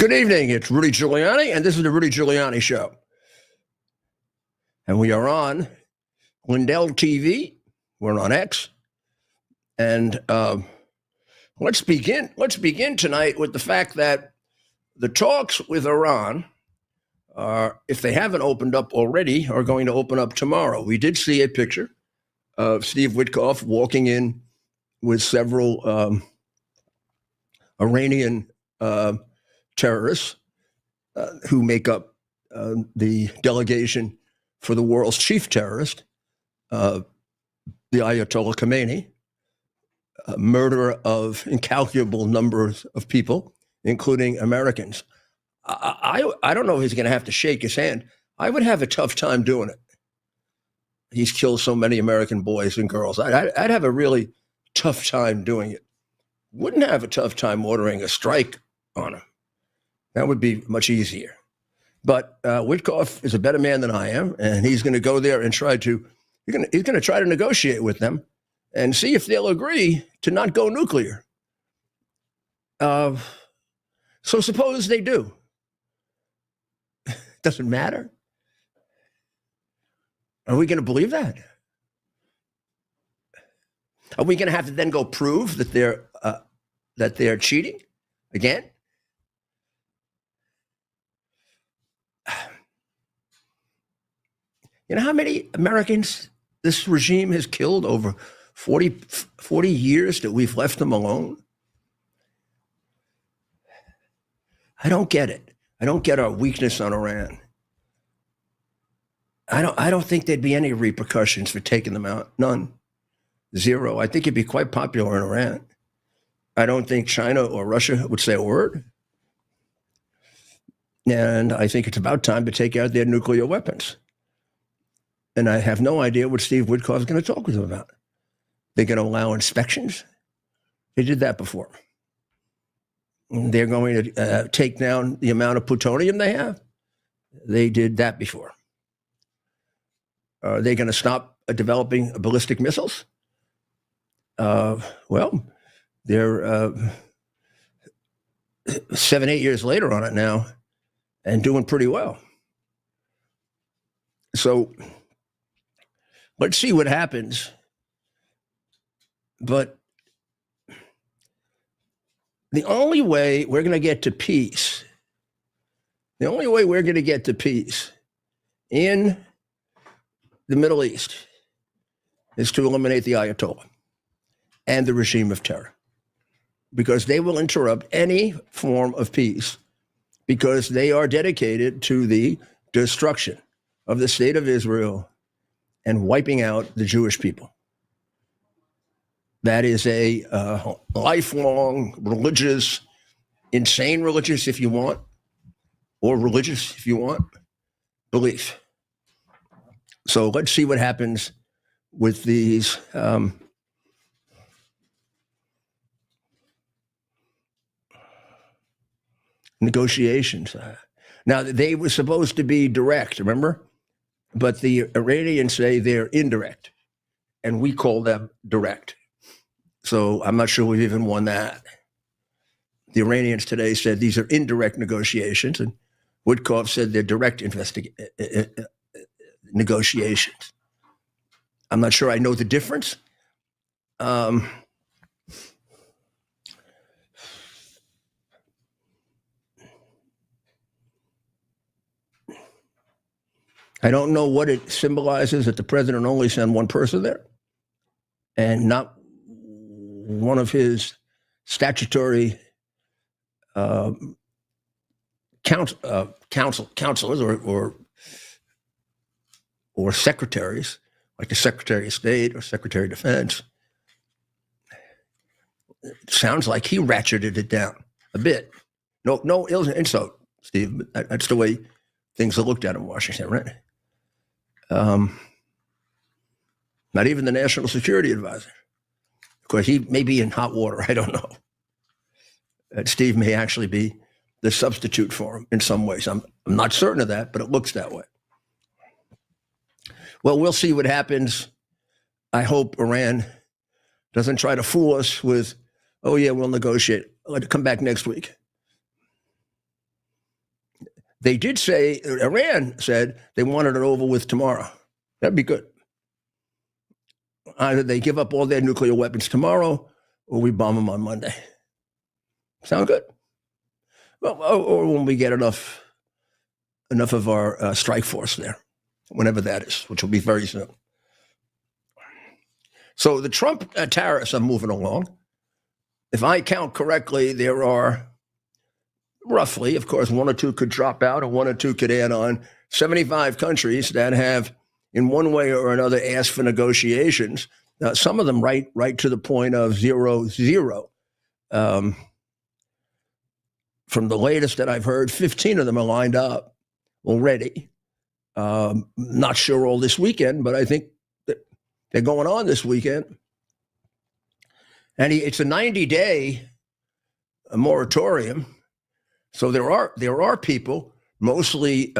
Good evening. It's Rudy Giuliani, and this is the Rudy Giuliani Show. And we are on Lindell TV. We're on X. And let's begin tonight with the fact that the talks with Iran are, if they haven't opened up already, are going to open up tomorrow. We did see a picture of Steve Witkoff walking in with several Iranian terrorists who make up the delegation for the world's chief terrorist, the Ayatollah Khomeini, a murderer of incalculable numbers of people, including Americans. I don't know if he's going to have to shake his hand. I would have a tough time doing it. He's killed so many American boys and girls. I'd have a really tough time doing it. Wouldn't have a tough time ordering a strike on him. That would be much easier. But Witkoff is a better man than I am, and he's going to go there and try to negotiate with them and see if they'll agree to not go nuclear. So suppose they do. Doesn't matter. Are we going to believe that? Are we going to have to then go prove that they're cheating again? You know how many Americans this regime has killed over 40 years that we've left them alone? I don't get it. I don't get our weakness on Iran. I don't think there'd be any repercussions for taking them out. None. Zero. I think it'd be quite popular in Iran. I don't think China or Russia would say a word. And I think it's about time to take out their nuclear weapons. And I have no idea what Steve Witkoff is going to talk with them about. They're going to allow inspections. They did that before. They're going to take down the amount of plutonium they have. They did that before. Are they going to stop developing ballistic missiles? Well, they're 7-8 years later on it now and doing pretty well. So let's see what happens. But the only way we're going to get to peace, in the Middle East is to eliminate the Ayatollah and the regime of terror, because they will interrupt any form of peace, because they are dedicated to the destruction of the state of Israel and wiping out the Jewish people. That is a lifelong religious, insane religious if you want, or religious if you want, belief. So let's see what happens with these negotiations. Now, they were supposed to be direct, remember? But the Iranians say they're indirect, and we call them direct. So I'm not sure we've even won that. The Iranians today said these are indirect negotiations, and Witkoff said they're direct negotiations. I'm not sure I know the difference. I don't know what it symbolizes that the president only sent one person there and not one of his statutory counselors or secretaries, like the Secretary of State or Secretary of Defense. It sounds like he ratcheted it down a bit. No ill insult, Steve, but that's the way things are looked at in Washington, right? Not even the National Security Advisor. Of course, he may be in hot water. I don't know. Steve may actually be the substitute for him in some ways. I'm not certain of that, but it looks that way. Well, we'll see what happens. I hope Iran doesn't try to fool us with, oh, yeah, we'll negotiate. I'll come back next week. They did say, Iran said they wanted it over with tomorrow. That'd be good. Either they give up all their nuclear weapons tomorrow or we bomb them on Monday. Sound good? Well, or when we get enough of our strike force there, whenever that is, which will be very soon. So the Trump tariffs are moving along. If I count correctly, there are roughly, of course, one or two could drop out and one or two could add on, 75 countries that have, in one way or another, asked for negotiations. Some of them right to the point of 0-0. From the latest that I've heard, 15 of them are lined up already. Not sure all this weekend, but I think that they're going on this weekend. And it's a 90-day moratorium. So there are people, mostly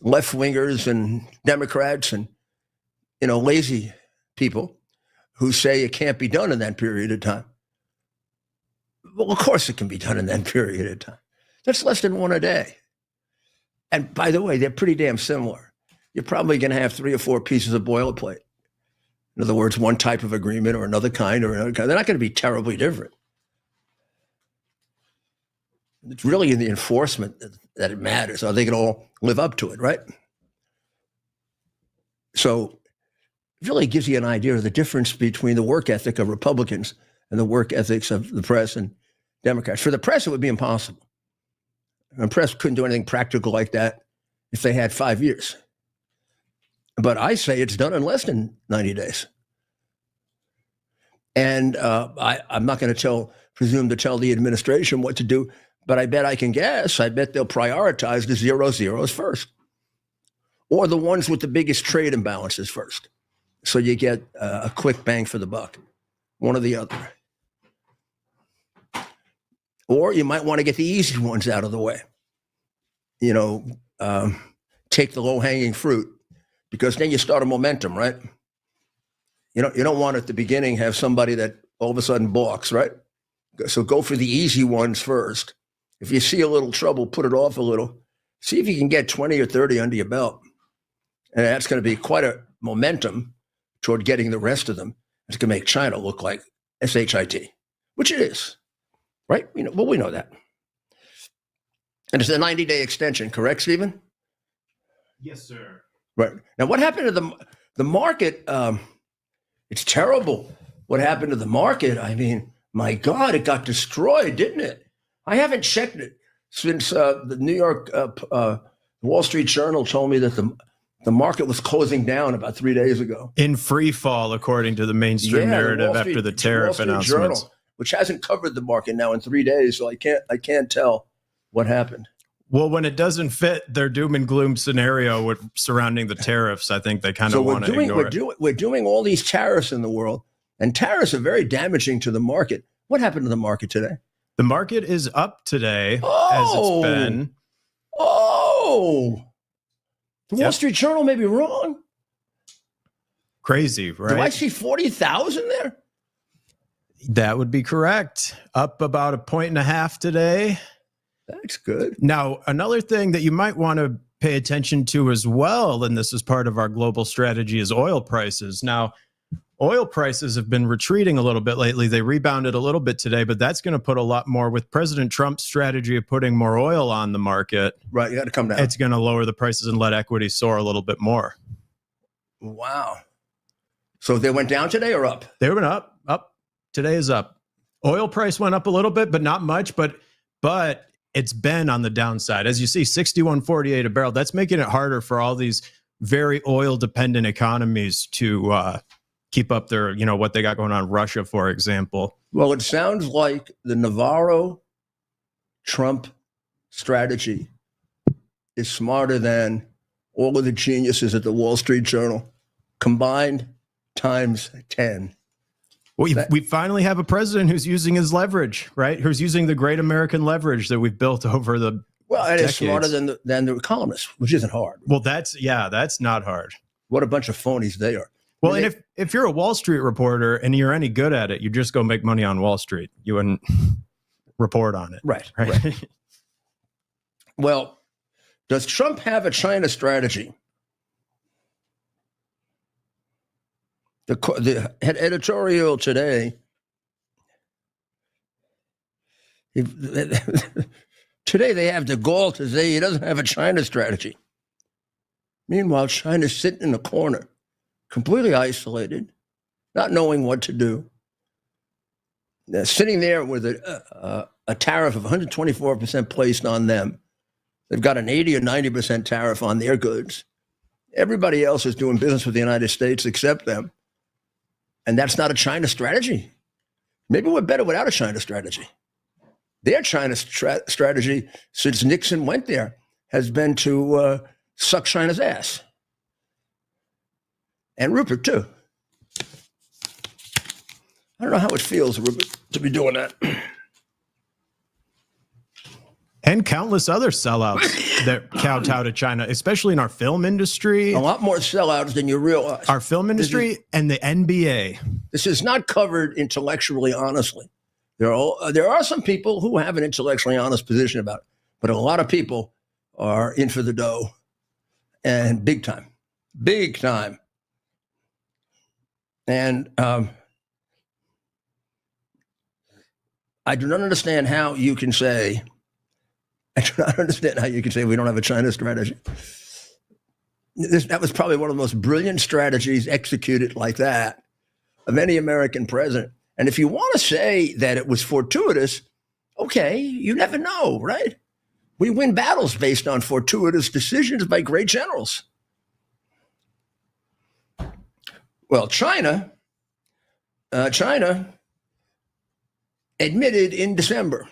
left-wingers and Democrats and, lazy people who say it can't be done in that period of time. Well, of course it can be done in that period of time. That's less than one a day. And by the way, they're pretty damn similar. You're probably going to have 3 or 4 pieces of boilerplate. In other words, one type of agreement or another kind or another kind. They're not going to be terribly different. It's really in the enforcement that it matters. Are they going to all live up to it, right? So it really gives you an idea of the difference between the work ethic of Republicans and the work ethics of the press and Democrats. For the press, it would be impossible. The press couldn't do anything practical like that if they had 5 years. But I say it's done in less than 90 days. And I'm not going to presume to tell the administration what to do, but I bet I can guess. I bet they'll prioritize the 0-0s first, or the ones with the biggest trade imbalances first. So you get a quick bang for the buck, one or the other. Or you might want to get the easy ones out of the way. Take the low-hanging fruit, because then you start a momentum, right? You don't want at the beginning have somebody that all of a sudden balks, right? So go for the easy ones first. If you see a little trouble, put it off a little. See if you can get 20 or 30 under your belt. And that's going to be quite a momentum toward getting the rest of them. It's going to make China look like SHIT, which it is, right? We know that. And it's a 90-day extension, correct, Stephen? Yes, sir. Right. Now, what happened to the market? It's terrible what happened to the market. I mean, my God, it got destroyed, didn't it? I haven't checked it since the New York Wall Street Journal told me that the market was closing down about 3 days ago. In free fall, according to the mainstream narrative after the tariff announcements. Journal, which hasn't covered the market now in 3 days, so I can't tell what happened. Well, when it doesn't fit their doom and gloom scenario surrounding the tariffs, I think they kind of want to ignore it. We're doing all these tariffs in the world, and tariffs are very damaging to the market. What happened to the market today? The market is up today, as it's been. The Wall Street Journal may be wrong. Crazy, right? Do I see 40,000 there? That would be correct. Up about 1.5 points today. That's good. Now, another thing that you might want to pay attention to as well, and this is part of our global strategy, is oil prices. Now, oil prices have been retreating a little bit lately. They rebounded a little bit today, but that's going to put a lot more with President Trump's strategy of putting more oil on the market. Right, you got to come down. It's going to lower the prices and let equity soar a little bit more. Wow. So they went down today or up? They went up. Today is up. Oil price went up a little bit, but not much, but it's been on the downside. As you see, 61.48 a barrel. That's making it harder for all these very oil-dependent economies to keep up their, what they got going on. Russia, for example. Well, it sounds like the Navarro-Trump strategy is smarter than all of the geniuses at the Wall Street Journal combined times 10. Well, we finally have a president who's using his leverage, right? Who's using the great American leverage that we've built over the decades. It's smarter than the economists, which isn't hard. Well, that's not hard. What a bunch of phonies they are. Well, and if you're a Wall Street reporter and you're any good at it, you just go make money on Wall Street. You wouldn't report on it. Right. Right. Well, Does Trump have a China strategy? The editorial today, today they have the gall to say he doesn't have a China strategy. Meanwhile, China's sitting in a corner, completely isolated, not knowing what to do. They're sitting there with a tariff of 124% placed on them. They've got an 80 or 90% tariff on their goods. Everybody else is doing business with the United States except them. And that's not a China strategy. Maybe we're better without a China strategy. Their China strategy, since Nixon went there, has been to suck China's ass. And Rupert, too. I don't know how it feels, Rupert, to be doing that. And countless other sellouts that kowtow to China, especially in our film industry. A lot more sellouts than you realize. Our film industry and the NBA. This is not covered intellectually honestly. There are some people who have an intellectually honest position about it, but a lot of people are in for the dough, and big time. And I do not understand how you can say, we don't have a China strategy. That was probably one of the most brilliant strategies executed like that of any American president. And if you want to say that it was fortuitous, okay, you never know, right? We win battles based on fortuitous decisions by great generals. Well, China admitted in December,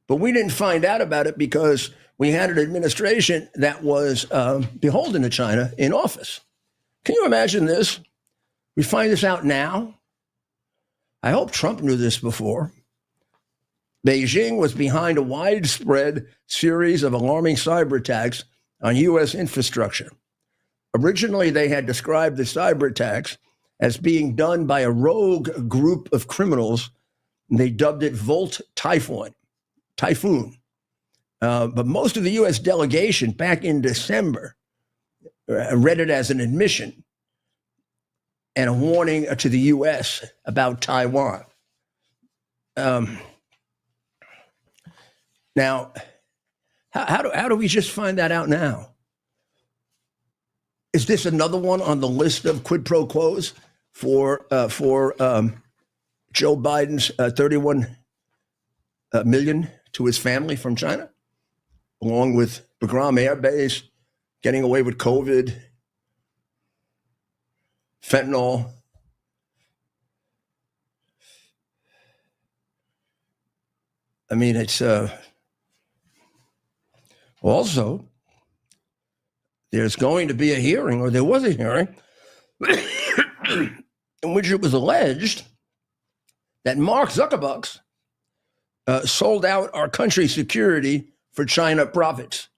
but we didn't find out about it because we had an administration that was beholden to China in office. Can you imagine this? We find this out now. I hope Trump knew this before. Beijing was behind a widespread series of alarming cyber attacks on U.S. infrastructure. Originally, they had described the cyber attacks as being done by a rogue group of criminals. They dubbed it Volt Typhoon. But most of the U.S. delegation back in December read it as an admission and a warning to the U.S. about Taiwan. Now, how do we just find that out now? Is this another one on the list of quid pro quos for Joe Biden's $31 million to his family from China, along with Bagram Air Base, getting away with COVID, fentanyl? I mean, it's also, there's going to be a hearing, or there was a hearing, in which it was alleged that Mark Zuckerberg sold out our country's security for China profits.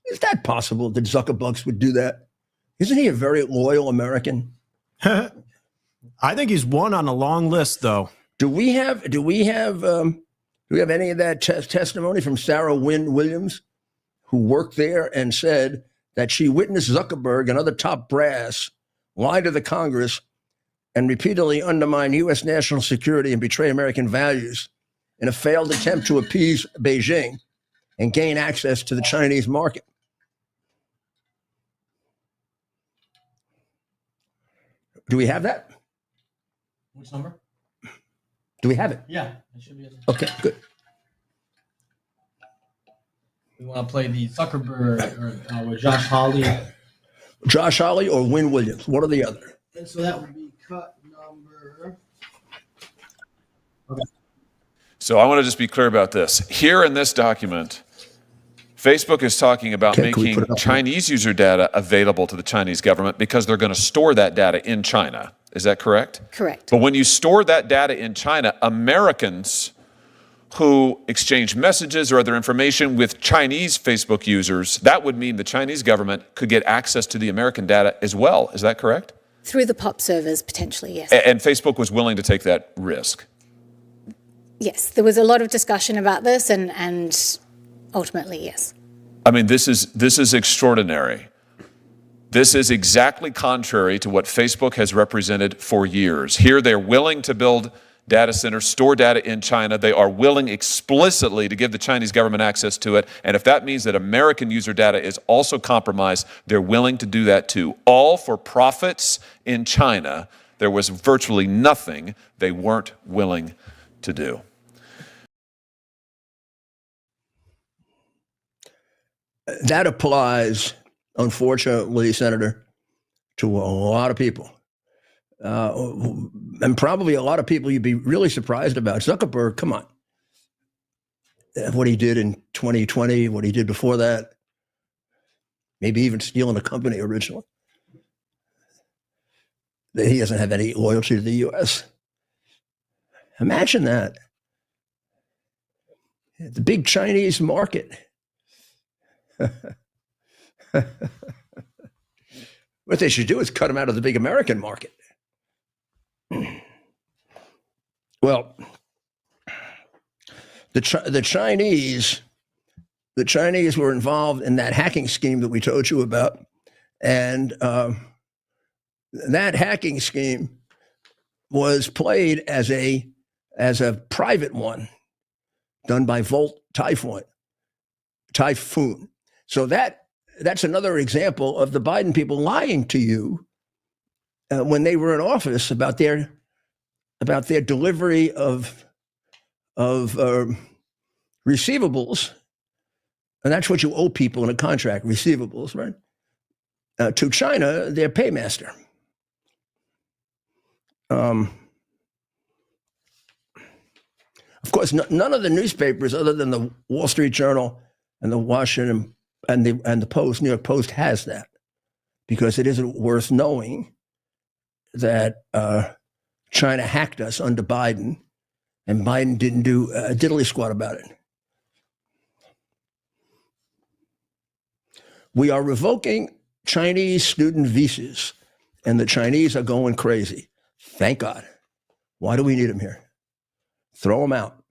Is that possible that Zuckerberg would do that? Isn't he a very loyal American? I think he's one on a long list, though. Do we have any of that testimony from Sarah Wynne Williams, who worked there and said that she witnessed Zuckerberg and other top brass lie to the Congress and repeatedly undermine U.S. national security and betray American values in a failed attempt to appease Beijing and gain access to the Chinese market? Do we have that? Which number? Do we have it? Yeah, it should be. Okay, good. We want to play the Zuckerberg with Josh Hawley. Josh Hawley or Wynne Williams, one or the other. And so that would be cut number. Okay. So I want to just be clear about this. Here in this document, Facebook is talking about making Chinese user data available to the Chinese government because they're going to store that data in China. Is that correct? Correct. But when you store that data in China, Americans who exchange messages or other information with Chinese Facebook users, that would mean the Chinese government could get access to the American data as well. Is that correct? Through the POP servers, potentially, yes. And Facebook was willing to take that risk? Yes, there was a lot of discussion about this, and ultimately, yes. I mean, this is extraordinary. This is exactly contrary to what Facebook has represented for years. Here, they're willing to build data centers, store data in China. They are willing explicitly to give the Chinese government access to it. And if that means that American user data is also compromised, they're willing to do that too. All for profits in China. There was virtually nothing they weren't willing to do. That applies, unfortunately, Senator, to a lot of people. And probably a lot of people you'd be really surprised about. Zuckerberg, come on. What he did in 2020, what he did before that, maybe even stealing a company originally. He doesn't have any loyalty to the U.S. Imagine that. The big Chinese market. What they should do is cut him out of the big American market. Well, the Chinese were involved in that hacking scheme that we told you about, and that hacking scheme was played as a private one, done by Volt Typhoon. So that's another example of the Biden people lying to you when they were in office about their delivery of receivables, and that's what you owe people in a contract, receivables, right? To China, their paymaster. Of course, none of the newspapers, other than the Wall Street Journal and the Washington and the Post, New York Post, has that, because it isn't worth knowing that China hacked us under Biden, and Biden didn't do a diddly squat about it. We are revoking Chinese student visas, and the Chinese are going crazy. Thank God. Why do we need them here? Throw them out.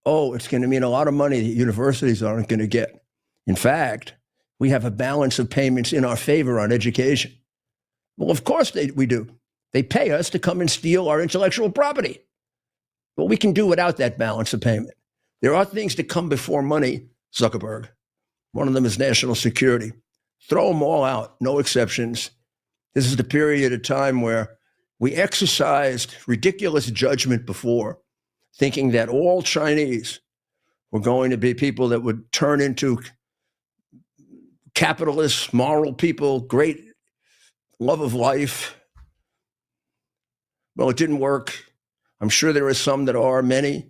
Oh, it's going to mean a lot of money that universities aren't going to get. In fact, we have a balance of payments in our favor on education. Well, of course we do. They pay us to come and steal our intellectual property. But we can do without that balance of payment. There are things that come before money, Zuckerberg. One of them is national security. Throw them all out, no exceptions. This is the period of time where we exercised ridiculous judgment before, thinking that all Chinese were going to be people that would turn into capitalists, moral people, great love of life. Well, it didn't work. I'm sure there are some that are, many,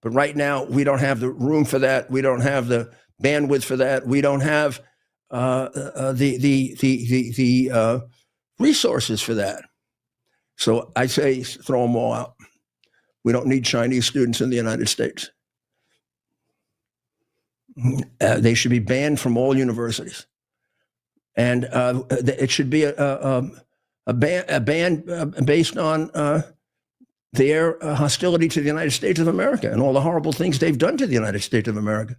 but right now we don't have the room for that. We don't have the bandwidth for that. We don't have the resources for that. So I say throw them all out. We don't need Chinese students in the United States. They should be banned from all universities, and it should be a ban based on their hostility to the United States of America and all the horrible things they've done to the United States of America.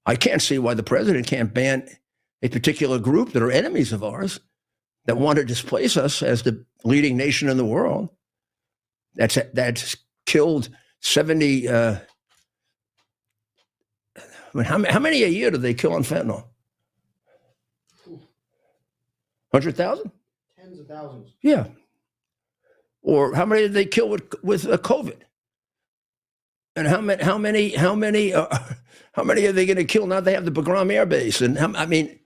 I can't see why the president can't ban a particular group that are enemies of ours, that want to displace us as the leading nation in the world. That's killed 70. How many a year do they kill on fentanyl? 100,000? Tens of thousands. Yeah. Or how many did they kill with COVID? And how many are they going to kill now? They have the Bagram Air Base, and I mean,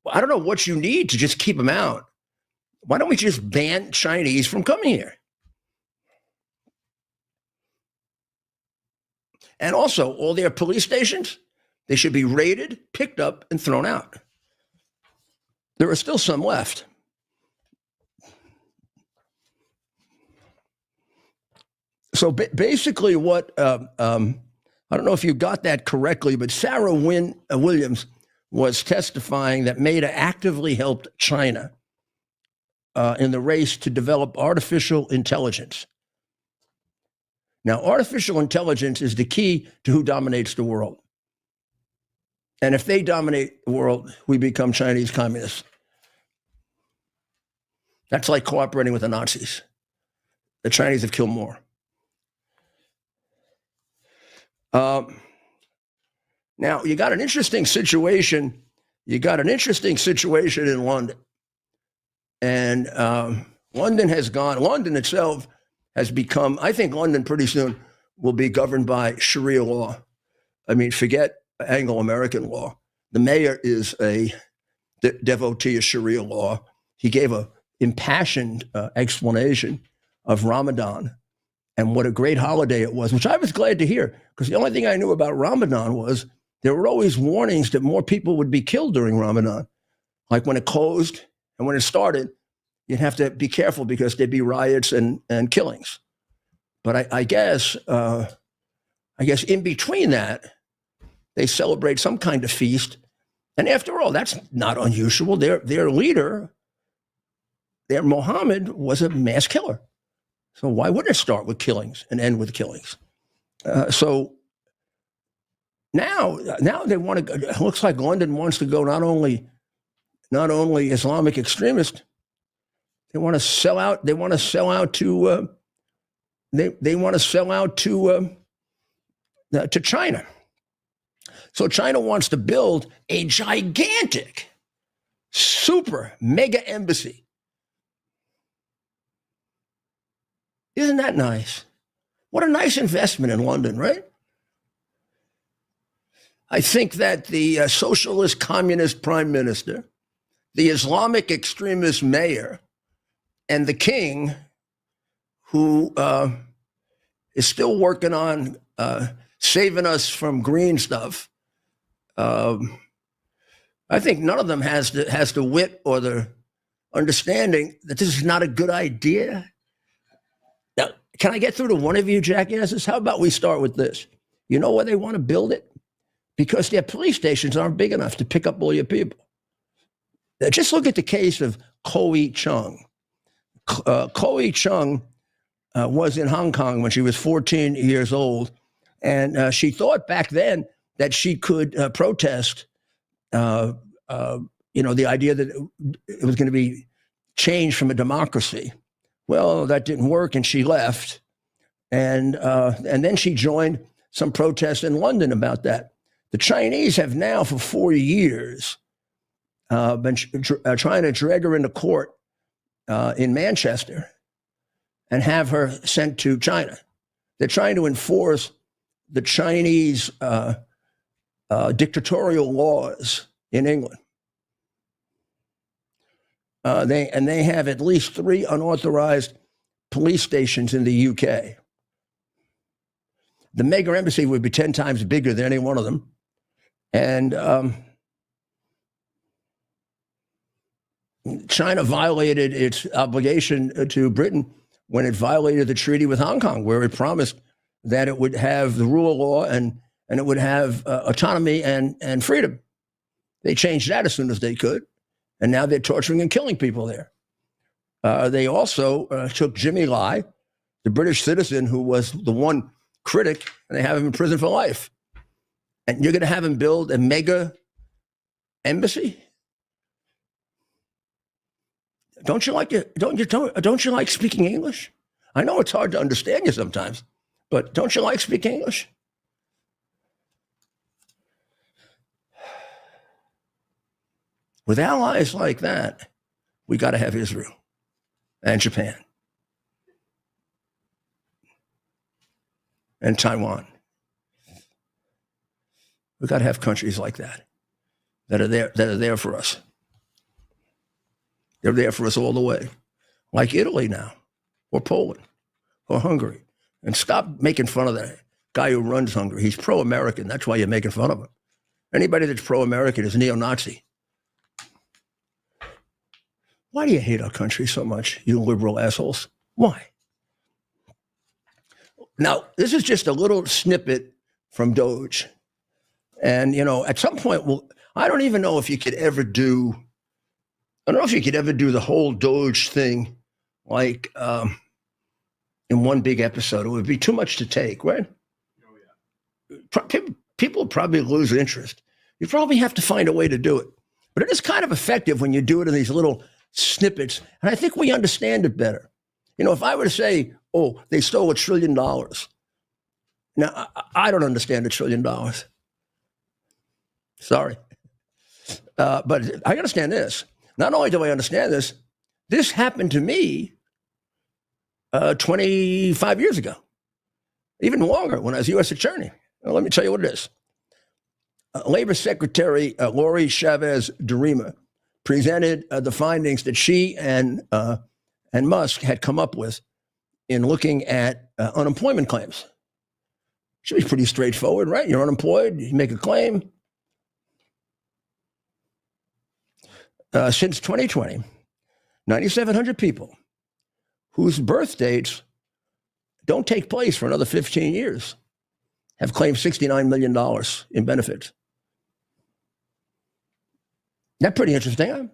I don't know what you need to just keep them out. Why don't we just ban Chinese from coming here? And also, all their police stations, they should be raided, picked up, and thrown out. There are still some left. So basically what, I don't know if you got that correctly, but Sarah Williams was testifying that Meta actively helped China in the race to develop artificial intelligence. Now, artificial intelligence is the key to who dominates the world. And if they dominate the world, we become Chinese communists. That's like cooperating with the Nazis. The Chinese have killed more. Now, you got an interesting situation. You got an interesting situation in London. And London itself has become, I think London pretty soon will be governed by Sharia law. I mean, forget Anglo-American law. The mayor is a devotee of Sharia law. He gave an impassioned explanation of Ramadan and what a great holiday it was, which I was glad to hear, because the only thing I knew about Ramadan was there were always warnings that more people would be killed during Ramadan. Like when it closed and when it started, you'd have to be careful because there'd be riots and killings. But I guess in between that, they celebrate some kind of feast. And after all, that's not unusual. Their leader, their Muhammad, was a mass killer. So why wouldn't it start with killings and end with killings? So now they want to. It looks like London wants to go not only Islamic extremist. They want to sell out. They want to sell out to. They want to sell out to China. So China wants to build a gigantic, super mega embassy. Isn't that nice? What a nice investment in London, right? I think that the socialist communist prime minister, the Islamic extremist mayor, and the king, who is still working on saving us from green stuff, I think none of them has the wit or the understanding that this is not a good idea. Now, can I get through to one of you jackasses? How about we start with this? You know why they want to build it? Because their police stations aren't big enough to pick up all your people. Now, just look at the case of Chloe Chung. Chloe Chung was in Hong Kong when she was 14 years old, and she thought back then that she could protest, the idea that it was going to be changed from a democracy. Well, that didn't work, and she left, and then she joined some protests in London about that. The Chinese have now, for 4 years, been trying to drag her into court in Manchester and have her sent to China. They're trying to enforce the Chinese dictatorial laws in England. They have at least 3 unauthorized police stations in the UK. The mega embassy would be 10 times bigger than any one of them. And China violated its obligation to Britain when it violated the treaty with Hong Kong, where it promised that it would have the rule of law and it would have autonomy and freedom. They changed that as soon as they could. And now they're torturing and killing people there. They also took Jimmy Lai, the British citizen who was the one critic, and they have him in prison for life. And you're going to have him build a mega embassy? Don't you like speaking English? I know it's hard to understand you sometimes, but don't you like speaking English? With allies like that, we got to have Israel and Japan and Taiwan. We got to have countries like that are there for us. They're there for us all the way, like Italy now, or Poland, or Hungary. And stop making fun of that guy who runs Hungary. He's pro-American. That's why you're making fun of him. Anybody that's pro-American is neo-Nazi. Why do you hate our country so much, you liberal assholes? Why? Now, this is just a little snippet from Doge. And, at some point, I don't even know if you could ever do, the whole Doge thing, like in one big episode. It would be too much to take, right? Oh, yeah. People would probably lose interest. You probably have to find a way to do it. But it is kind of effective when you do it in these little snippets. And I think we understand it better. You know, if I were to say, oh, they stole $1 trillion. Now, I don't understand $1 trillion. Sorry. But I understand this. Not only do I understand this, this happened to me 25 years ago, even longer when I was U.S. Attorney. Well, let me tell you what it is. Labor Secretary Lori Chavez Durima presented the findings that she and Musk had come up with in looking at unemployment claims. Should be pretty straightforward, right? You're unemployed, you make a claim. Since 2020, 9,700 people whose birth dates don't take place for another 15 years have claimed $69 million in benefits. That's pretty interesting, huh?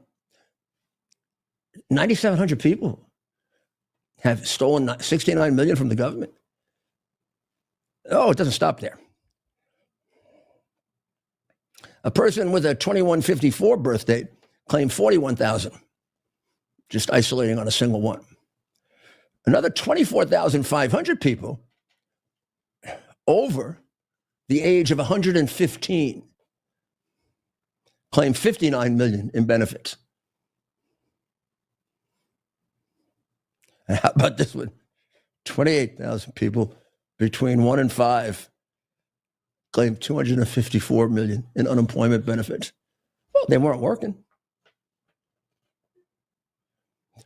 9,700 people have stolen $69 million from the government. Oh, it doesn't stop there. A person with a 2154 birth date claimed 41,000, just isolating on a single one. Another 24,500 people over the age of 115 claimed 59 million in benefits. And how about this one? 28,000 people between 1 and 5 claimed 254 million in unemployment benefits. Well, they weren't working.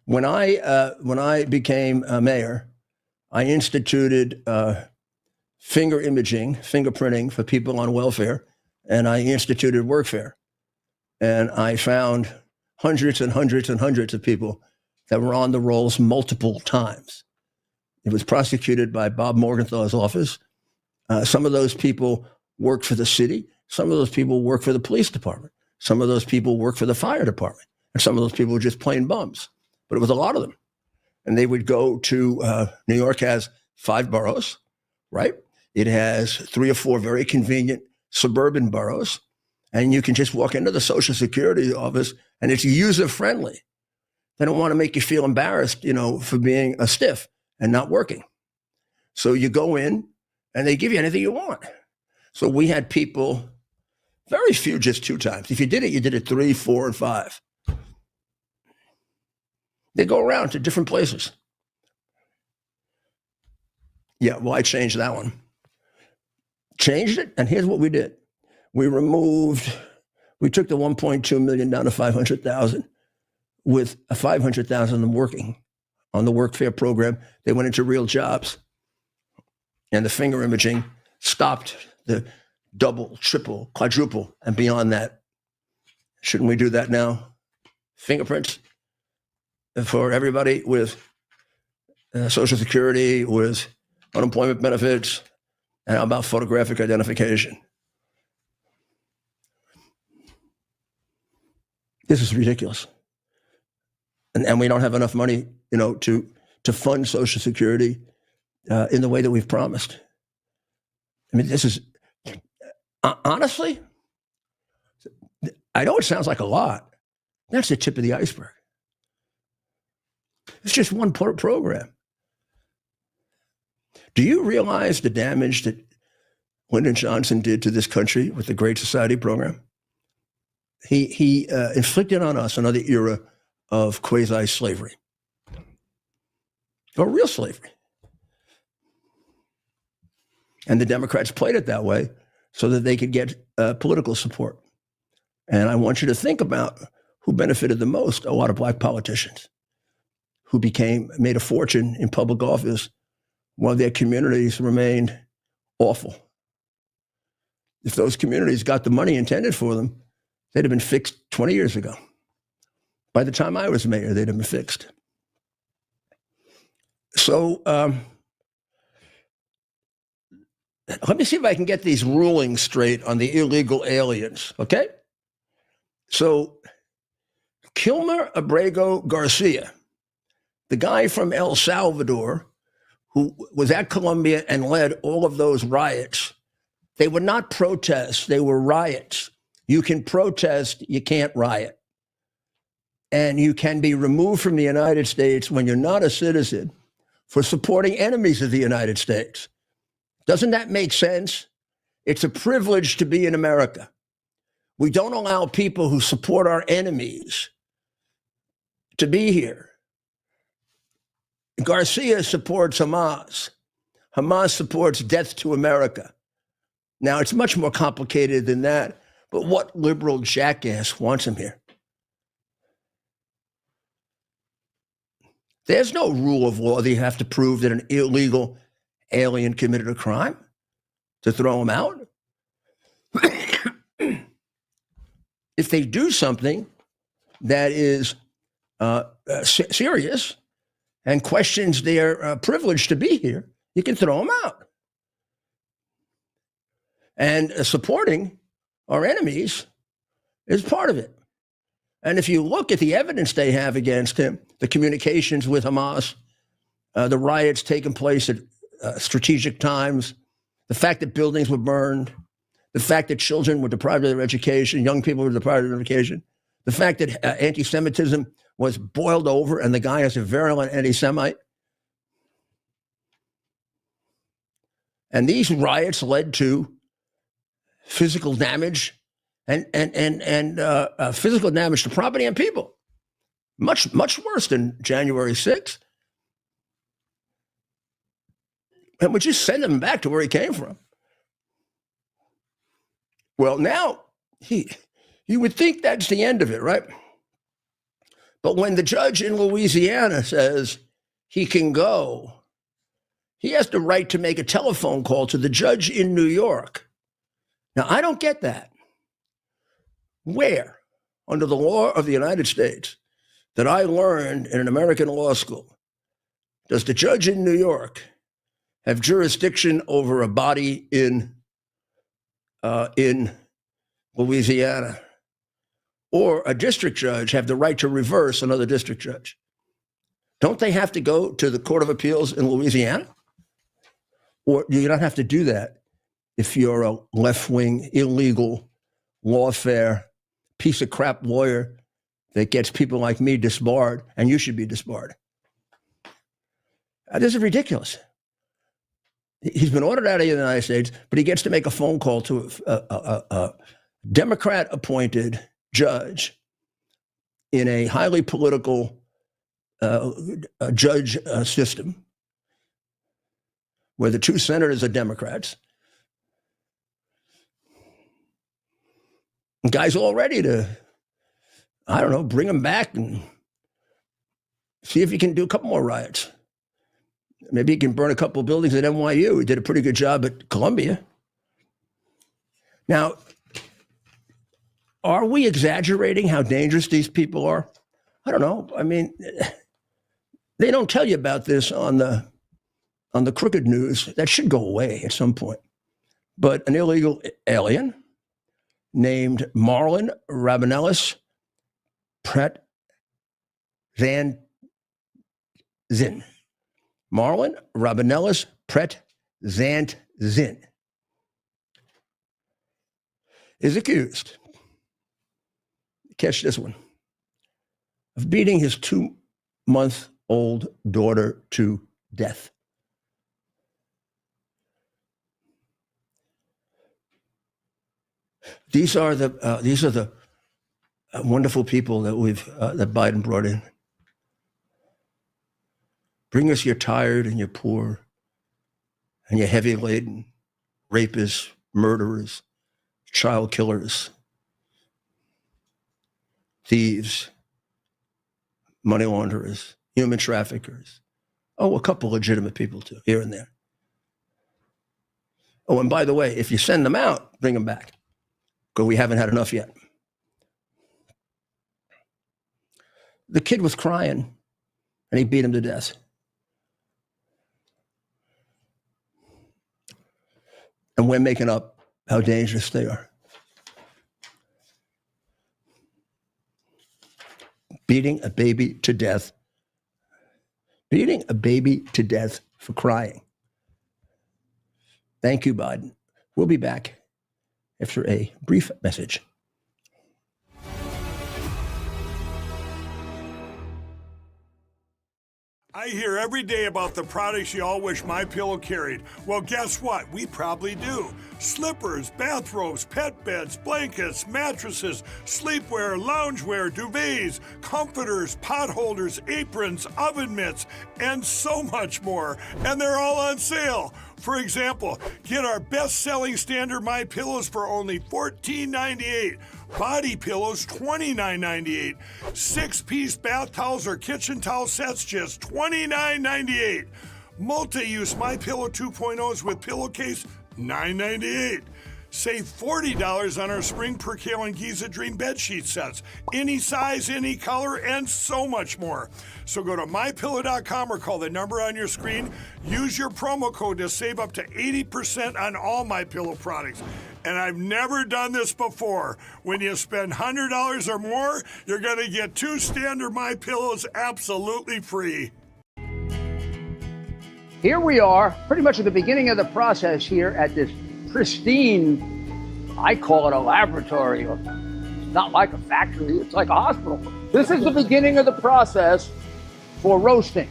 When I became a mayor, I instituted finger imaging, fingerprinting for people on welfare, and I instituted workfare. And I found hundreds and hundreds and hundreds of people that were on the rolls multiple times. It was prosecuted by Bob Morgenthal's office. Some of those people worked for the city. Some of those people worked for the police department. Some of those people worked for the fire department. And some of those people were just plain bums. But it was a lot of them. And they would go to, New York has 5 boroughs, right? It has 3 or 4 very convenient suburban boroughs. And you can just walk into the Social Security office and it's user-friendly. They don't want to make you feel embarrassed, for being a stiff and not working. So you go in and they give you anything you want. So we had people, very few just 2 times. If you did it 3, 4, and 5. They go around to different places. Yeah, well, I changed that one. Changed it, and here's what we did. We took the 1.2 million down to 500,000, with 500,000 of them working on the workfare program. They went into real jobs. And the finger imaging stopped the double, triple, quadruple, and beyond that. Shouldn't we do that now? Fingerprints for everybody with Social Security, with unemployment benefits, and how about photographic identification? This is ridiculous. And we don't have enough money, to fund Social Security in the way that we've promised. I mean, this is, honestly, I know it sounds like a lot. That's the tip of the iceberg. It's just one program. Do you realize the damage that Lyndon Johnson did to this country with the Great Society program? He inflicted on us another era of quasi-slavery, or real slavery. And the Democrats played it that way so that they could get political support. And I want you to think about who benefited the most. A lot of black politicians who made a fortune in public office while their communities remained awful. If those communities got the money intended for them, they'd have been fixed 20 years ago. By the time I was mayor, they'd have been fixed. So let me see if I can get these rulings straight on the illegal aliens, okay? So Kilmer Abrego Garcia, the guy from El Salvador who was at Colombia and led all of those riots, they were not protests, they were riots You can protest, you can't riot. And you can be removed from the United States when you're not a citizen for supporting enemies of the United States. Doesn't that make sense? It's a privilege to be in America. We don't allow people who support our enemies to be here. Garcia supports Hamas. Hamas supports death to America. Now, it's much more complicated than that, but what liberal jackass wants him here? There's no rule of law that you have to prove that an illegal alien committed a crime to throw him out. If they do something that is serious and questions their privilege to be here, you can throw them out. And supporting our enemies is part of it. And if you look at the evidence they have against him, the communications with Hamas, the riots taking place at strategic times, the fact that buildings were burned, the fact that children were deprived of their education, young people were deprived of their education, the fact that anti-Semitism was boiled over and the guy is a virulent anti-Semite. And these riots led to physical damage and physical damage to property and people. Much worse than January 6th. And we just send him back to where he came from. Well, now, you would think that's the end of it, right? But when the judge in Louisiana says he can go, he has the right to make a telephone call to the judge in New York. Now, I don't get that. Where, under the law of the United States, that I learned in an American law school, does the judge in New York have jurisdiction over a body in Louisiana? Or a district judge have the right to reverse another district judge? Don't they have to go to the Court of Appeals in Louisiana? Or do you not have to do that if you're a left-wing, illegal, lawfare, piece of crap lawyer that gets people like me disbarred, and you should be disbarred? This is ridiculous. He's been ordered out of the United States, but he gets to make a phone call to a Democrat-appointed judge in a highly political judge system where the two senators are Democrats. The guy's all ready to, I don't know, bring him back and see if he can do a couple more riots. Maybe he can burn a couple of buildings at NYU. He did a pretty good job at Columbia. Now, are we exaggerating how dangerous these people are? I don't know. I mean, they don't tell you about this on the crooked news. That should go away at some point. But an illegal alien named Marlon Rabanellis Pret Van Zin. Marlon Rabanellis Pret Zant Zin is accused, catch this one, of beating his 2-month-old daughter to death. These are the wonderful people that that Biden brought in. Bring us your tired and your poor and your heavy laden rapists, murderers, child killers, thieves, money launderers, human traffickers. Oh, a couple legitimate people too, here and there. Oh, and by the way, if you send them out, bring them back, because we haven't had enough yet. The kid was crying, and he beat him to death. And we're making up how dangerous they are. Beating a baby to death. Beating a baby to death for crying. Thank you, Biden. We'll be back after a brief message. I hear every day about the products you all wish MyPillow carried. Well, guess what? We probably do. Slippers, bathrobes, pet beds, blankets, mattresses, sleepwear, loungewear, duvets, comforters, pot holders, aprons, oven mitts, and so much more. And they're all on sale. For example, get our best-selling standard MyPillows for only $14.98. Body pillows, $29.98. 6-piece bath towels or kitchen towel sets, just $29.98. Multi-use MyPillow 2.0s with pillowcase, $9.98. Save $40 on our Spring Percale and Giza Dream bedsheet sets. Any size, any color, and so much more. So go to MyPillow.com or call the number on your screen. Use your promo code to save up to 80% on all MyPillow products. And I've never done this before. When you spend $100 or more, you're going to get 2 standard MyPillows absolutely free. Here we are, pretty much at the beginning of the process here at this pristine, I call it a laboratory. It's not like a factory, it's like a hospital. This is the beginning of the process for roasting.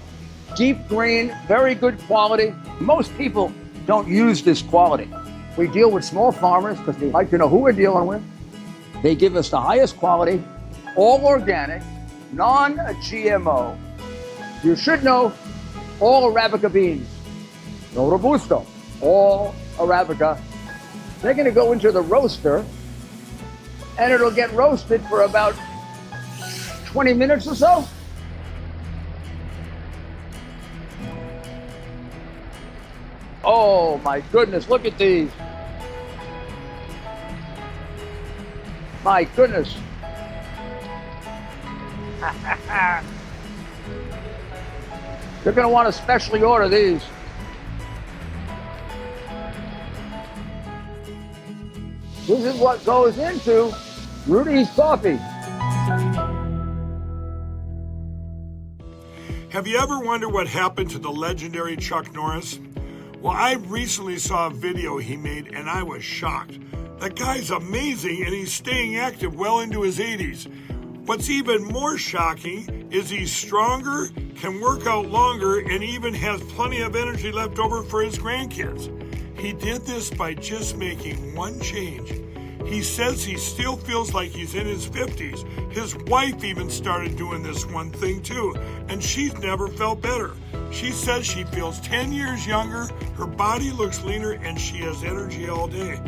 Deep grain, very good quality. Most people don't use this quality. We deal with small farmers because they like to know who we're dealing with. They give us the highest quality, all organic, non-GMO. You should know all Arabica beans, no Robusto, all Arabica. They're going to go into the roaster, and it'll get roasted for about 20 minutes or so. Oh my goodness, look at these. My goodness. You're going to want to specially order these. This is what goes into Rudy's coffee. Have you ever wondered what happened to the legendary Chuck Norris? Well, I recently saw a video he made and I was shocked. That guy's amazing and he's staying active well into his 80s. What's even more shocking is he's stronger, can work out longer, and even has plenty of energy left over for his grandkids. He did this by just making one change. He says he still feels like he's in his 50s. His wife even started doing this one thing too, and she's never felt better. She says she feels 10 years younger, her body looks leaner, and she has energy all day.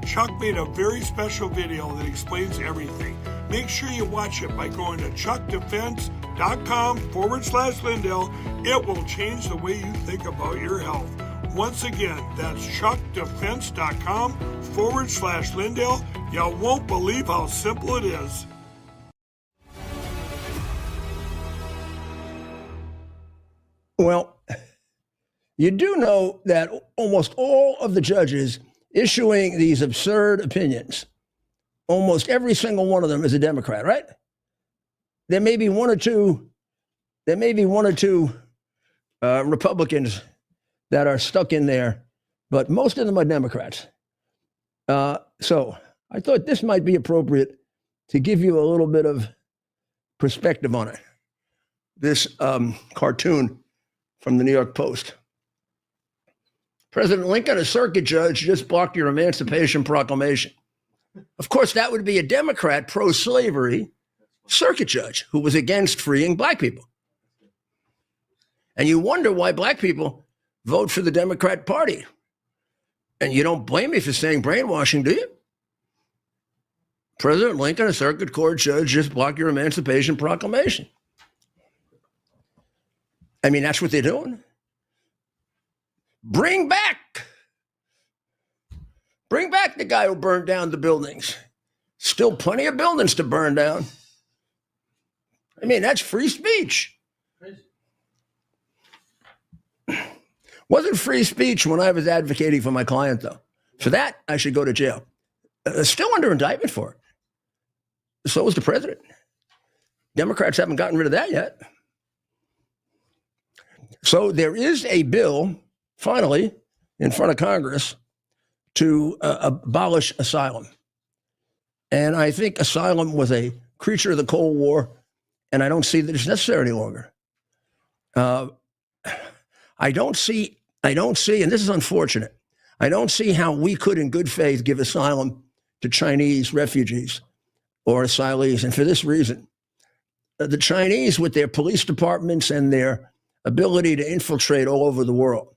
Chuck made a very special video that explains everything. Make sure you watch it by going to chuckdefense.com/Lindell. It will change the way you think about your health. Once again, that's chuckdefense.com/Lindell. You won't believe how simple it is. Well, you do know that almost all of the judges issuing these absurd opinions, almost every single one of them is a Democrat, right? There may be one or two Republicans that are stuck in there, but most of them are Democrats. So I thought this might be appropriate to give you a little bit of perspective on it. This cartoon from the New York Post. President Lincoln, a circuit judge, just blocked your Emancipation Proclamation. Of course, that would be a Democrat pro-slavery circuit judge who was against freeing black people. And you wonder why black people vote for the Democrat Party. And you don't blame me for saying brainwashing, do you? President Lincoln, a circuit court judge, just blocked your Emancipation Proclamation. I mean, that's what they're doing. Bring back the guy who burned down the buildings. Still plenty of buildings to burn down. I mean, that's free speech. Wasn't free speech when I was advocating for my client, though. For that, I should go to jail. Still under indictment for it. So is the president. Democrats haven't gotten rid of that yet. So there is a bill, finally, in front of Congress to abolish asylum. And I think asylum was a creature of the Cold War, and I don't see that it's necessary any longer. I don't see, and this is unfortunate, I don't see how we could in good faith give asylum to Chinese refugees or asylees. And for this reason, the Chinese, with their police departments and their ability to infiltrate all over the world,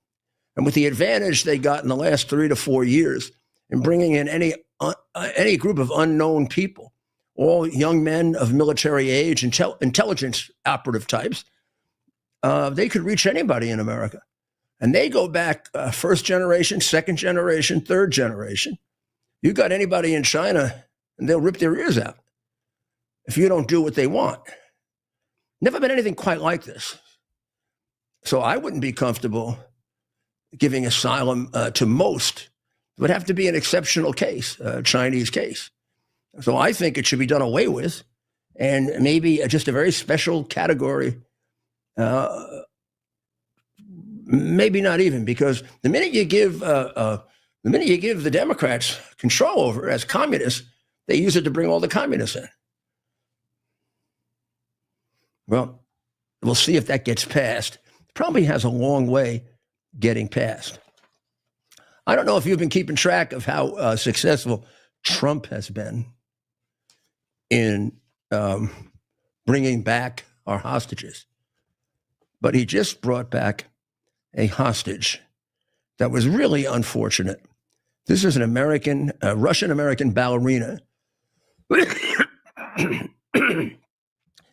and with the advantage they got in the last 3 to 4 years in bringing in any group of unknown people, all young men of military age, intelligence operative types, they could reach anybody in America. And they go back first generation, second generation, third generation. You got anybody in China, and they'll rip their ears out if you don't do what they want. Never been anything quite like this. So I wouldn't be comfortable giving asylum to most. It would have to be an exceptional case, a Chinese case. So I think it should be done away with, and maybe just a very special category. Maybe not even, because the minute you give the Democrats control over it as communists, they use it to bring all the communists in. Well, we'll see if that gets passed. It probably has a long way getting passed. I don't know if you've been keeping track of how successful Trump has been in bringing back our hostages, but he just brought back a hostage that was really unfortunate. This is an Russian-American ballerina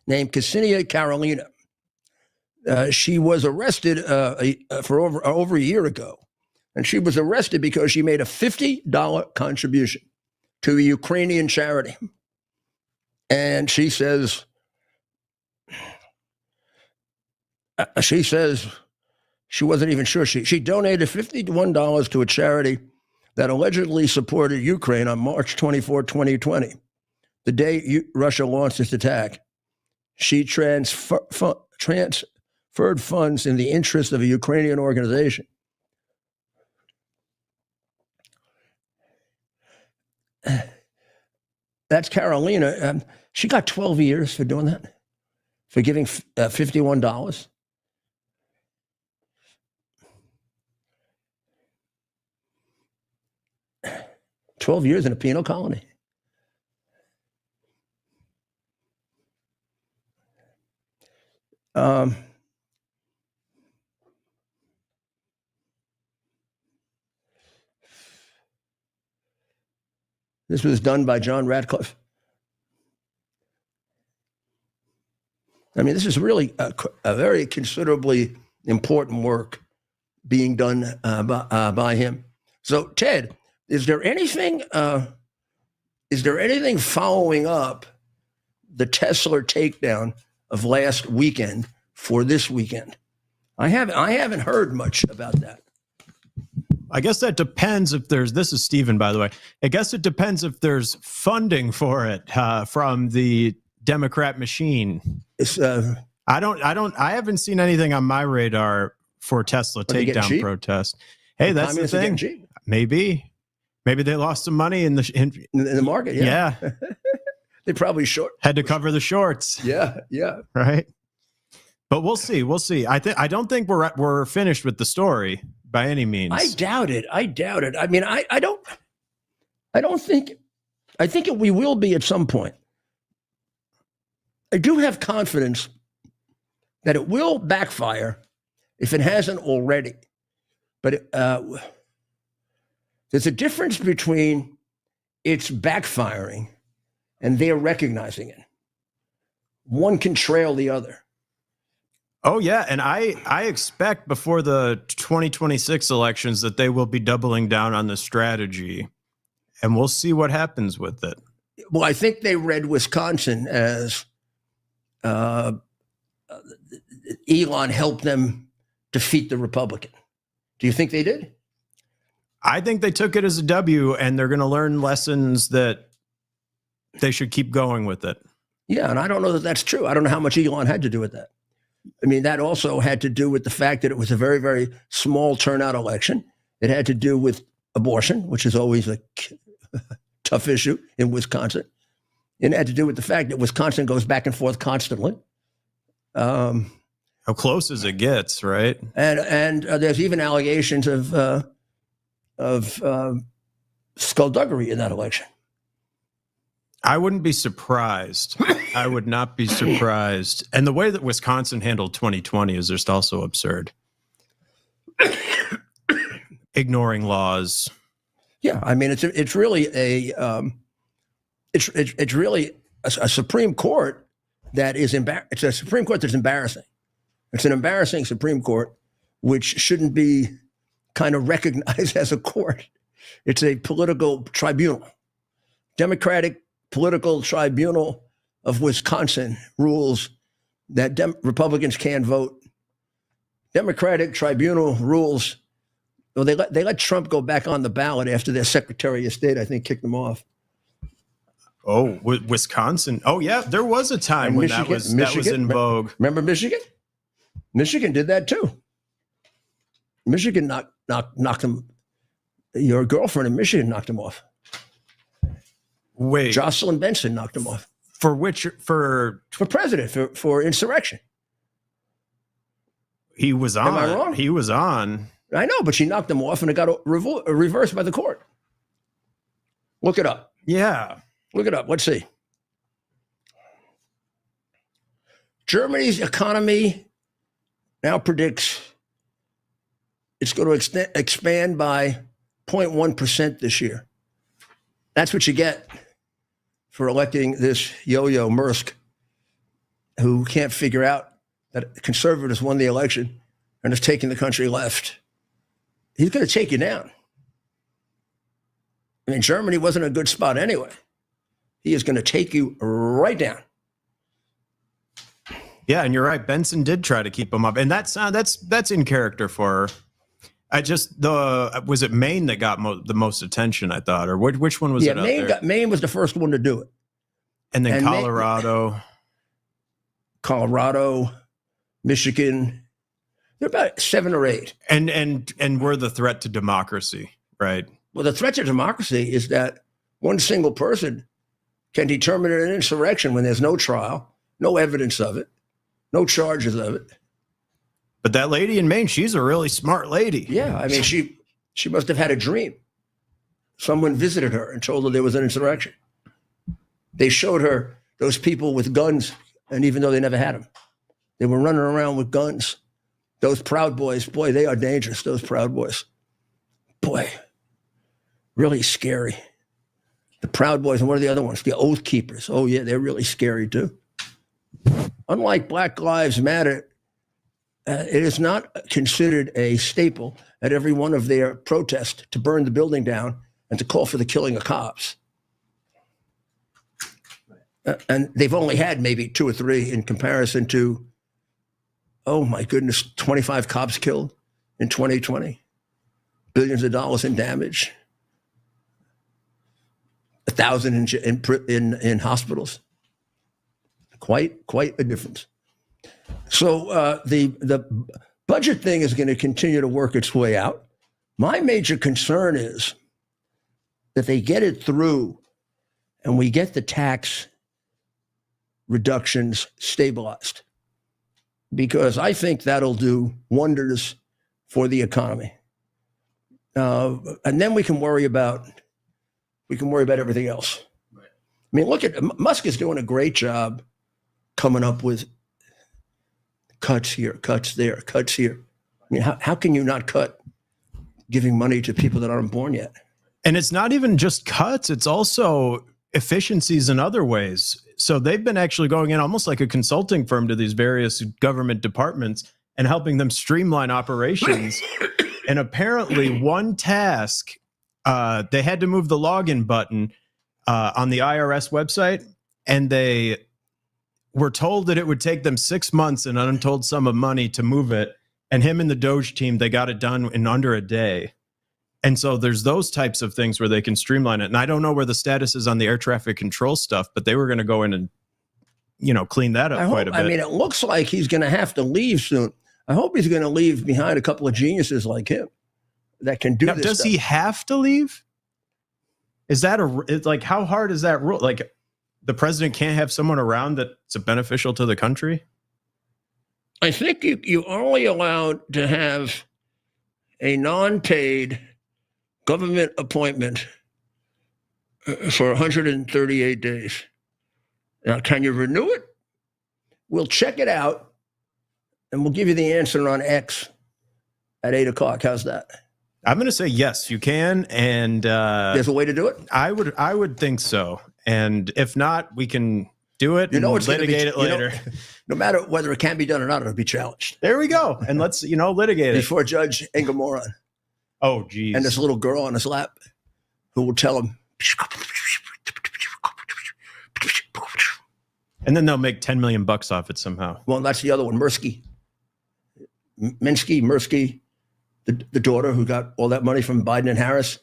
named Ksenia Karolina. She was arrested for over a year ago, and she was arrested because she made a $50 contribution to a Ukrainian charity. And she says she wasn't even sure. She donated $51 to a charity that allegedly supported Ukraine on March 24, 2020, the day Russia launched its attack. She transferred funds in the interest of a Ukrainian organization. That's Carolina. She got 12 years for doing that, for giving $51. $12 years in a penal colony. This was done by John Radcliffe. I mean, this is really a very considerably important work being done by him. So, Ted, is there anything following up the Tesla takedown of last weekend for this weekend? I haven't heard much about that. I guess that depends if there's, this is Stephen, by the way. I guess it depends if there's funding for it from the Democrat machine. It's, I haven't seen anything on my radar for Tesla takedown protest. Hey, that's the thing. Maybe they lost some money in the market. Yeah. They probably had to cover the shorts. Yeah. Right. But we'll see. I don't think we're finished with the story by any means. I doubt it. I mean, I think we will be at some point. I do have confidence that it will backfire if it hasn't already. But there's a difference between it's backfiring and they're recognizing it. One can trail the other. Oh, yeah. And I expect before the 2026 elections that they will be doubling down on the strategy, and we'll see what happens with it. Well, I think they read Wisconsin as Elon helped them defeat the Republican. Do you think they did? I think they took it as a W, and they're going to learn lessons that they should keep going with it. Yeah, and I don't know that that's true. I don't know how much Elon had to do with that. I mean, that also had to do with the fact that it was a very, very small turnout election. It had to do with abortion, which is always a tough issue in Wisconsin. It had to do with the fact that Wisconsin goes back and forth constantly. How close as it gets, right? And there's even allegations of skullduggery in that election. I wouldn't be surprised. I would not be surprised. And the way that Wisconsin handled 2020 is just also absurd. Ignoring laws. Yeah, I mean it's really it's really a Supreme Court that is it's a Supreme Court that's embarrassing. It's an embarrassing Supreme Court, which shouldn't be kind of recognized as a court. It's a political tribunal. Democratic Political Tribunal of Wisconsin rules that Republicans can't vote. Democratic Tribunal rules. Well, they let Trump go back on the ballot after their Secretary of State, I think, kicked them off. Oh, Wisconsin. Oh, yeah. There was a time when that was in vogue. Remember Michigan? Michigan did that too. Michigan knocked him. Your girlfriend in Michigan knocked him off. Wait. Jocelyn Benson knocked him off. For which? For president, for insurrection. He was on. Am I wrong? He was on. I know, but she knocked him off and it got reversed by the court. Look it up. Yeah. Look it up. Let's see. Germany's economy now predicts it's going to expand by 0.1% this year. That's what you get for electing this yo-yo Maersk, who can't figure out that conservatives won the election and is taking the country left. He's going to take you down. I mean, Germany wasn't a good spot anyway. He is going to take you right down. Yeah, and you're right. Benson did try to keep him up, and that's in character for her. Was it Maine that got the most attention? I thought, or which one was it? Yeah, Maine was the first one to do it, and then Colorado, Michigan. They're about 7 or 8, and we're the threat to democracy, right? Well, the threat to democracy is that one single person can determine an insurrection when there's no trial, no evidence of it, no charges of it. But that lady in Maine, she's a really smart lady. Yeah, I mean, she must have had a dream. Someone visited her and told her there was an insurrection. They showed her those people with guns, and even though they never had them, they were running around with guns. Those Proud Boys, boy, they are dangerous, those Proud Boys. Boy, really scary. The Proud Boys, and what are the other ones? The Oath Keepers. Oh, yeah, they're really scary, too. Unlike Black Lives Matter, it is not considered a staple at every one of their protests to burn the building down and to call for the killing of cops. And they've only had maybe 2 or 3 in comparison to, oh my goodness, 25 cops killed in 2020, billions of dollars in damage, 1,000 in hospitals. Quite a difference. So the budget thing is going to continue to work its way out. My major concern is that they get it through and we get the tax reductions stabilized, because I think that'll do wonders for the economy. And then we can worry about everything else. Right. I mean, look at Musk is doing a great job coming up with cuts here, cuts there, cuts here. I mean, how can you not cut giving money to people that aren't born yet? And it's not even just cuts, it's also efficiencies in other ways. So they've been actually going in almost like a consulting firm to these various government departments and helping them streamline operations. And apparently one task, they had to move the login button on the IRS website, and they were told that it would take them 6 months and an untold sum of money to move it. And him and the Doge team, they got it done in under a day. And so there's those types of things where they can streamline it. And I don't know where the status is on the air traffic control stuff, but they were going to go in and, clean that up quite a bit. I mean, it looks like he's going to have to leave soon. I hope he's going to leave behind a couple of geniuses like him that can do this does stuff. He have to leave? Is that how hard is that rule? Like, the president can't have someone around that's beneficial to the country? I think you're only allowed to have a non-paid government appointment for 138 days. Now, can you renew it? We'll check it out, and we'll give you the answer on X at 8 o'clock. How's that? I'm going to say yes, you can, and There's a way to do it? I would think so. And if not, we can do it. You know, and it's gonna be- litigate it you know, later. No matter whether it can be done or not, it'll be challenged There we go. And let's litigate it. before Judge Engelmoron Oh, geez. and this little girl on his lap who will tell him. And then they'll make $10 million off it somehow. Well, that's the other one, Mirsky, the daughter who got all that money from Biden and Harris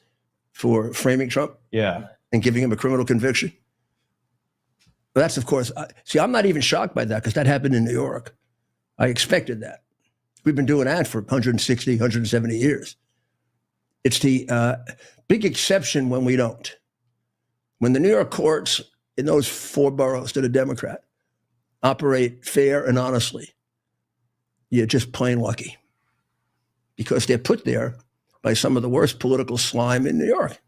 for framing Trump Yeah. and giving him a criminal conviction. But that's, of course, I'm not even shocked by that because that happened in New York. I expected that. We've been doing that for 160, 170 years. It's the big exception when we don't. When the New York courts in those 4 boroughs that are Democrat operate fair and honestly, you're just plain lucky because they're put there by some of the worst political slime in New York,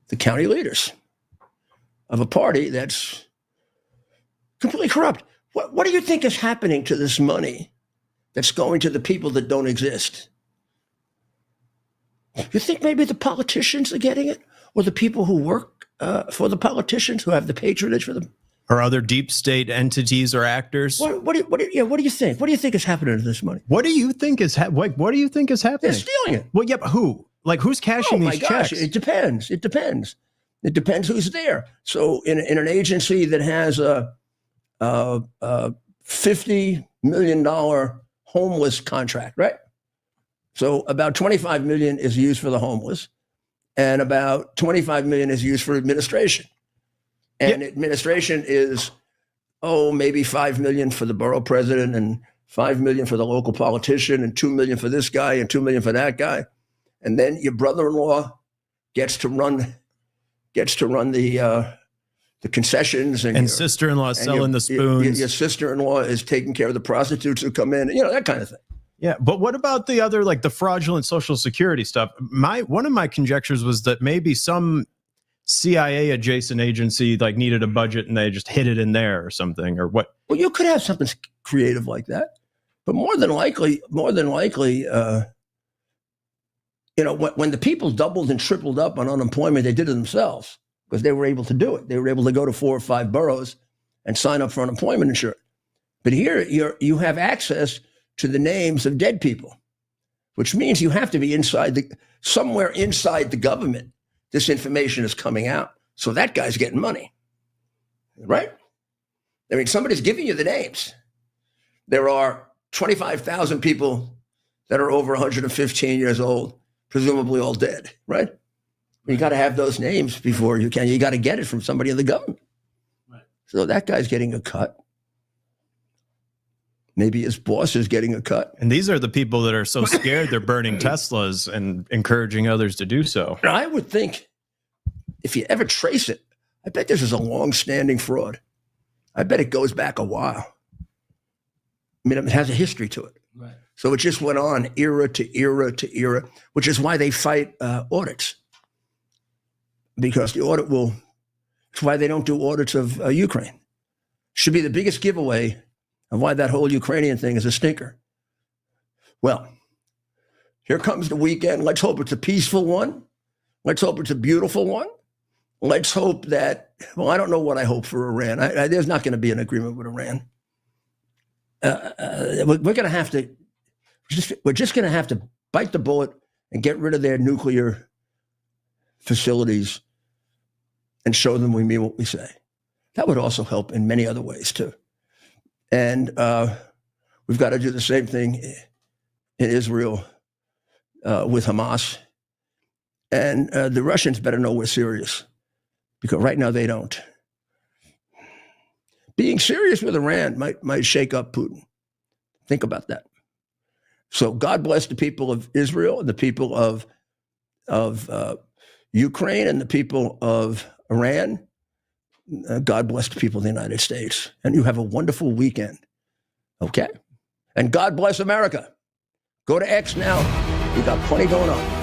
the county leaders of a party that's completely corrupt. What do you think is happening to this money that's going to the people that don't exist? You think maybe the politicians are getting it, or the people who work for the politicians who have the patronage for them? Or other deep state entities or actors? What do you think? What do you think is happening to this money? What do you think is happening? They're stealing it. Well, yeah, but who? Like, who's cashing Oh these my gosh, checks? it depends. It depends who's there. So in an agency that has a $50 million homeless contract, right? So about 25 million is used for the homeless, and about 25 million is used for administration. And administration is, maybe 5 million for the borough president and 5 million for the local politician and 2 million for this guy and 2 million for that guy. And then your brother-in-law gets to run the concessions, and your sister-in-law selling the spoons. Your sister-in-law is taking care of the prostitutes who come in, that kind of thing. Yeah, but what about the other, like the fraudulent Social Security stuff? One of my conjectures was that maybe some CIA adjacent agency like needed a budget and they just hid it in there or something, or what? Well, you could have something creative like that, but more than likely, when the people doubled and tripled up on unemployment, they did it themselves because they were able to do it. They were able to go to 4 or 5 boroughs and sign up for unemployment insurance. But here, you have access to the names of dead people, which means you have to be somewhere inside the government. This information is coming out. So that guy's getting money, right? I mean, somebody's giving you the names. There are 25,000 people that are over 115 years old, presumably all dead, right? You got to have those names before you can. You got to get it from somebody in the government. Right. So that guy's getting a cut. Maybe his boss is getting a cut. And these are the people that are so scared they're burning Teslas and encouraging others to do so. I would think if you ever trace it, I bet this is a long-standing fraud. I bet it goes back a while. I mean, it has a history to it. Right. So it just went on era to era to era, which is why they fight audits. Because the audit it's why they don't do audits of Ukraine. Should be the biggest giveaway of why that whole Ukrainian thing is a stinker. Well, here comes the weekend. Let's hope it's a peaceful one. Let's hope it's a beautiful one. Let's hope that, I don't know what I hope for Iran. There's not going to be an agreement with Iran. We're going to have to, we're just going to have to bite the bullet and get rid of their nuclear facilities and show them we mean what we say. That would also help in many other ways too. And we've got to do the same thing in Israel with Hamas. And the Russians better know we're serious, because right now they don't. Being serious with Iran might shake up Putin. Think about that. So God bless the people of Israel and the people of Ukraine and the people of Iran. God bless the people of the United States. And you have a wonderful weekend. Okay? And God bless America. Go to X now. We got plenty going on.